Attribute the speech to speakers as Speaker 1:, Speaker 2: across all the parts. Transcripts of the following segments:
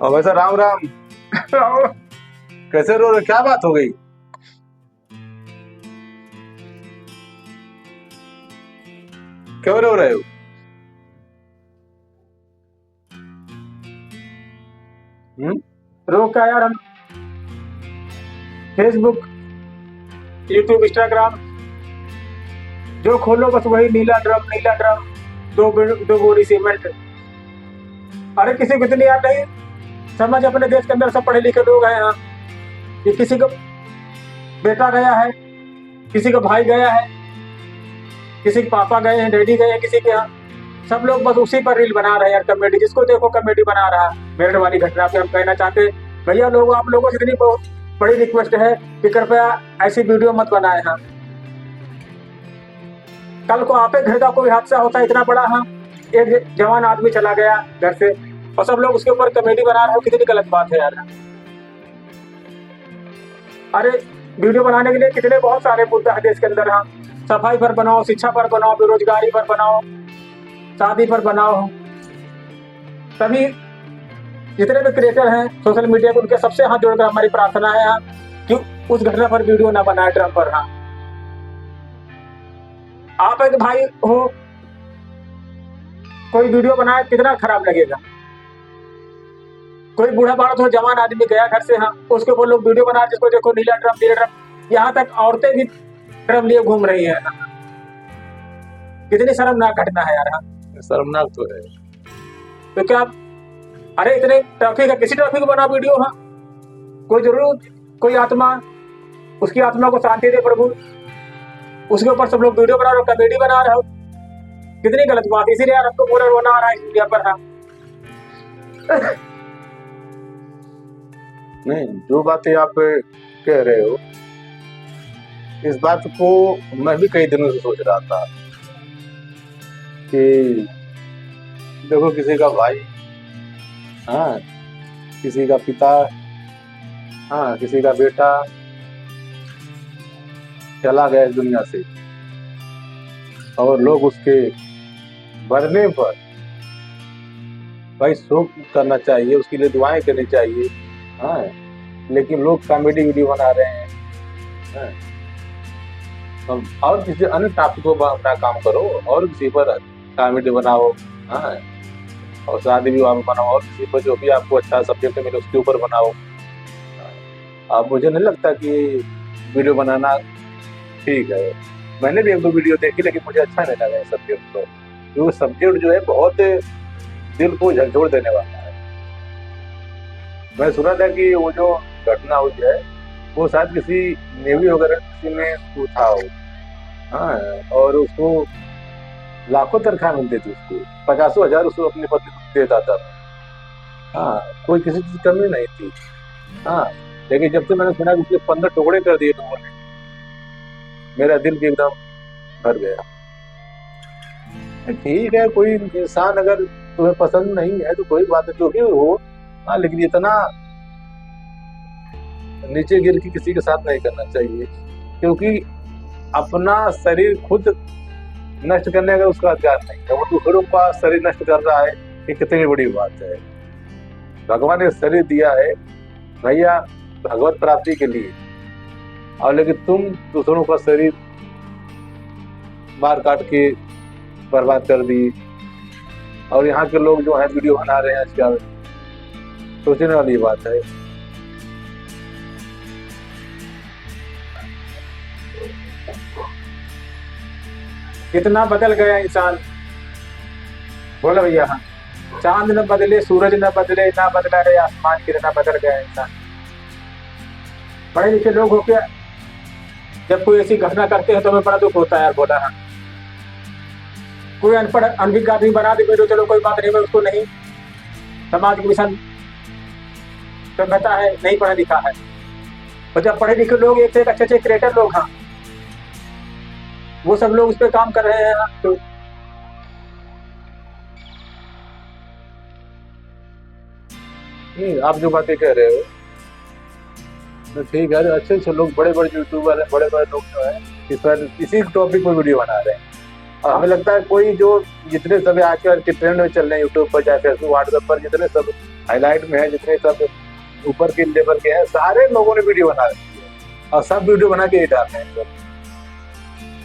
Speaker 1: और वैसा राम राम। कैसे रो रहे, क्या बात हो गई? क्यों रो रहे हो?
Speaker 2: रो क्या यार, हम फेसबुक, यूट्यूब, इंस्टाग्राम जो खोलो बस वही नीला ड्रम, दो बोरी सीमेंट। अरे किसी को इतनी याद नहीं समझ, अपने देश के अंदर सब पढ़े लिखे लोग हैं यहाँ। ये किसी को बेटा गया है, किसी का भाई गया है, किसी के पापा गए हैं, डैडी गए हैं किसी के यहाँ। सब लोग बस उसी पर रील बना रहे हैं यार, कॉमेडी। जिसको देखो कॉमेडी बना रहा है। मेरठ वाली घटना पे हम कहना चाहते भैया लोग, आप लोगों से इतनी बहुत बड़ी रिक्वेस्ट है कि कृपया ऐसी वीडियो मत बनाए। हाँ, कल को आपके घर का कोई हादसा होता है इतना बड़ा, हाँ, एक जवान आदमी चला गया घर से और सब लोग उसके ऊपर कॉमेडी बना रहे हो, कितनी गलत बात है यार। अरे वीडियो बनाने के लिए कितने बहुत सारे मुद्दा है देश के अंदर। हाँ, सफाई पर बनाओ, शिक्षा पर बनाओ, बेरोजगारी पर बनाओ, शादी पर बनाओ। तभी जितने भी क्रिएटर हैं सोशल मीडिया पर, उनके सबसे हाथ जोड़कर हमारी प्रार्थना है हाँ, कि उस घटना पर वीडियो ना बनाए, ड्रम पर। हाँ, आप एक भाई हो, कोई वीडियो बनाए कितना खराब लगेगा। कोई बूढ़ा बाढ़ हो, जवान आदमी गया घर से, हाँ, उसके ऊपर लोग वीडियो बना, जिसको देखो नीला ड्रम। यहाँ तक औरतें भी ड्रम लिए घूम रही है। कितनी शर्मनाक घटना है यार। हाँ,
Speaker 1: शर्मनाक तो है।
Speaker 2: तो क्या, अरे इतने ट्रैफिक है, किसी ट्रैफिक को बना वीडियो। हाँ, कोई जरूर कोई आत्मा, उसकी आत्मा को शांति दे प्रभु, उसके ऊपर सब लोग वीडियो बना रहे हो, कॉमेडी बना रहे हो, कितनी गलत बात। इसीलिए यार हमको पूरा रोना आ रहा है इस मीडिया पर। हाँ,
Speaker 1: नहीं, जो बातें आप कह रहे हो, इस बात को मैं भी कई दिनों से सोच रहा था कि देखो किसी का भाई, हाँ, किसी का पिता, हाँ, किसी का बेटा चला गया इस दुनिया से, और लोग उसके मरने पर भाई शोक करना चाहिए, उसके लिए दुआएं करनी चाहिए। हाँ, लेकिन लोग कॉमेडी वीडियो बना रहे हैं। हाँ, और किसी अन्य टॉपिक को अपना काम करो, और किसी पर कॉमेडी बनाओ। हाँ, और शादी विवाह में बनाओ, और किसी पर जो भी आपको अच्छा सब्जेक्ट मिले उसके ऊपर बनाओ। अब मुझे नहीं लगता कि वीडियो बनाना ठीक है। मैंने भी एक दो वीडियो देखी, लेकिन मुझे अच्छा नहीं लगा सब्जेक्ट को, क्योंकि सब्जेक्ट जो है बहुत दिल को झकझोर देने वाला है। मैं सुना था कि वो जो घटना हुई है वो शायद किसी नेवी वगैरह किसी में था हो। हाँ, और उसको लाखों तनख्वाह मिलती थी, उसको 50,000 उसको अपनी पत्नी को देता था। हाँ, कोई किसी चीज की कमी नहीं थी। हाँ, लेकिन जब से मैंने सुना कि उसके 15 टुकड़े कर दिए लोगों ने, मेरा दिल भी एकदम भर गया। ठीक है, कोई इंसान अगर तुम्हें पसंद नहीं है तो कोई बात है, जो भी हो। हाँ, लेकिन इतना नीचे गिर के किसी के साथ नहीं करना चाहिए, क्योंकि अपना शरीर खुद नष्ट करने का उसका अधिकार नहीं है। वो दूसरों का शरीर नष्ट कर रहा है, ये कितनी बड़ी बात है। भगवान ने शरीर दिया है भैया भगवत प्राप्ति के लिए, और लेकिन तुम दूसरों का शरीर मार काट के बर्बाद कर दी। और यहाँ के लोग जो है वीडियो बना रहे हैं आजकल, सोचने वाली बात है।
Speaker 2: कितना बदल गया इंसान। बोलो भैया। हाँ, चांद न बदले, सूरज न बदले, ना बदला रे आसमान, कितना बदल गया इंसान। पढ़े लिखे लोग होके जब कोई ऐसी घटना करते हैं तो हमें बड़ा दुख होता है यार। बोला। हाँ, कोई अनपढ़ अनभिज्ञ आदमी बना दे वीडियो, चलो कोई बात नहीं, मैं उसको नहीं, समाज के मिशन तो कहता है नहीं पढ़ा लिखा है। और जब पढ़े लिखे लोग, एक से एक अच्छे अच्छे क्रिएटर लोग, हाँ, वो सब लोग उस पर काम कर रहे हैं, तो
Speaker 1: नहीं, आप जो बातें कह रहे हो तो ठीक है। अच्छे अच्छे लोग, बड़े बड़े यूट्यूबर हैं, बड़े बड़े लोग जो है इस पर इसी टॉपिक पर वीडियो बना रहे हैं। और हमें लगता है कोई जो जितने सब आजकल के ट्रेंड में चल रहे हैं यूट्यूब पर चाहे फेसबुक व्हाट्सएप पर जितने सब हाईलाइट में है, जितने सब ऊपर के लेवल के हैं, सारे लोगों ने वीडियो बना रखी है और सब वीडियो बना के ही डाल रहे हैं।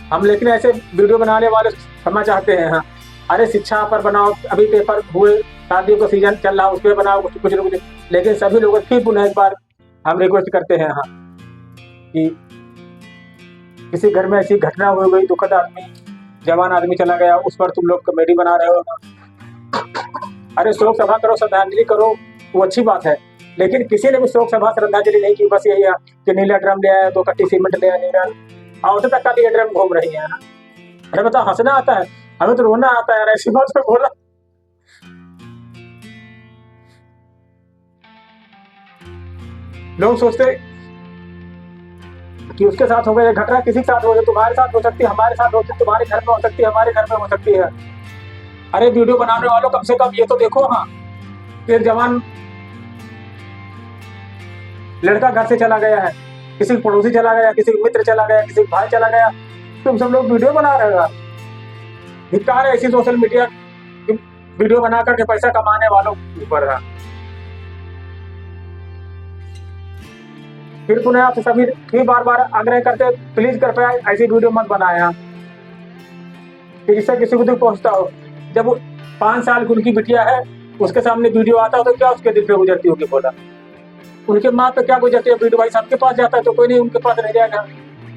Speaker 2: हम लेकिन ऐसे वीडियो बनाने वाले क्षमा चाहते हैं। हाँ, अरे शिक्षा पर बनाओ, अभी पेपर हुए, शादियों का सीजन चल रहा, उस पर बनाओ कुछ न कुछ। लेकिन सभी लोगों फिर पुनः एक बार हम रिक्वेस्ट करते हैं हाँ कि किसी घर में ऐसी घटना हो गई, दुखद आदमी, जवान आदमी चला गया, उस पर तुम लोग कॉमेडी बना रहे हो। अरे शोक सभा करो, श्रद्धांजलि करो, वो अच्छी बात है। लेकिन किसी ने भी शोक सभा श्रद्धांजलि नहीं की। बस यही है कि नीला ड्रम ले आया, 2 कट्टी सीमेंट ले आया, नीला औरतें तक का नीला ड्रम घूम रही है। अरे बताओ, हंसना आता है, हमें तो रोना आता है यार ऐसी बात पे बोला। लोग सोचते कि उसके साथ हो गया घटना, किसी के साथ हो गया, तुम्हारे साथ हो सकती है, हमारे साथ हो सकती है, तुम्हारे घर में हो सकती है, हमारे घर में हो सकती है। अरे वीडियो बनाने वालों कम से कम ये तो देखो हाँ, एक जवान लड़का घर से चला गया है, किसी पड़ोसी चला गया, किसी मित्र चला गया, किसी भाई चला गया, तुम सब लोग वीडियो बना रहे हो। धिक्कार है ऐसी सोशल मीडिया वीडियो बना करके पैसा कमाने वालों के ऊपर है। फिर पुनः आपसे सभी फिर बार बार आग्रह करते, प्लीज कृपया ऐसी वीडियो मत बनाया कि जिससे किसी को दुख पहुंचता हो। जब 5 साल की उनकी बिटिया है, उसके सामने वीडियो आता हो तो क्या उसके दिल पे गुजरती होगी बोला? उनके माँ पे क्या गुजरती है वीडियो? भाई सबके पास जाता है तो कोई नहीं उनके पास रह जाएगा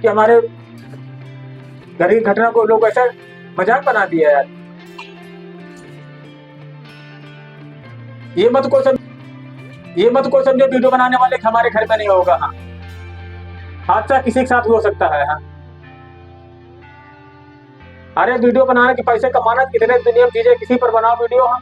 Speaker 2: कि हमारे घर की घटना को लोग ऐसा मजाक बना दिया यार। ये मत कोई समझो वीडियो बनाने वाले हमारे घर में नहीं होगा। हाँ, हादसा किसी के साथ भी हो सकता है। हाँ, अरे वीडियो बनाने के पैसे कमाना कितने दुनिया में चीजें, किसी पर बनाओ वीडियो। हाँ,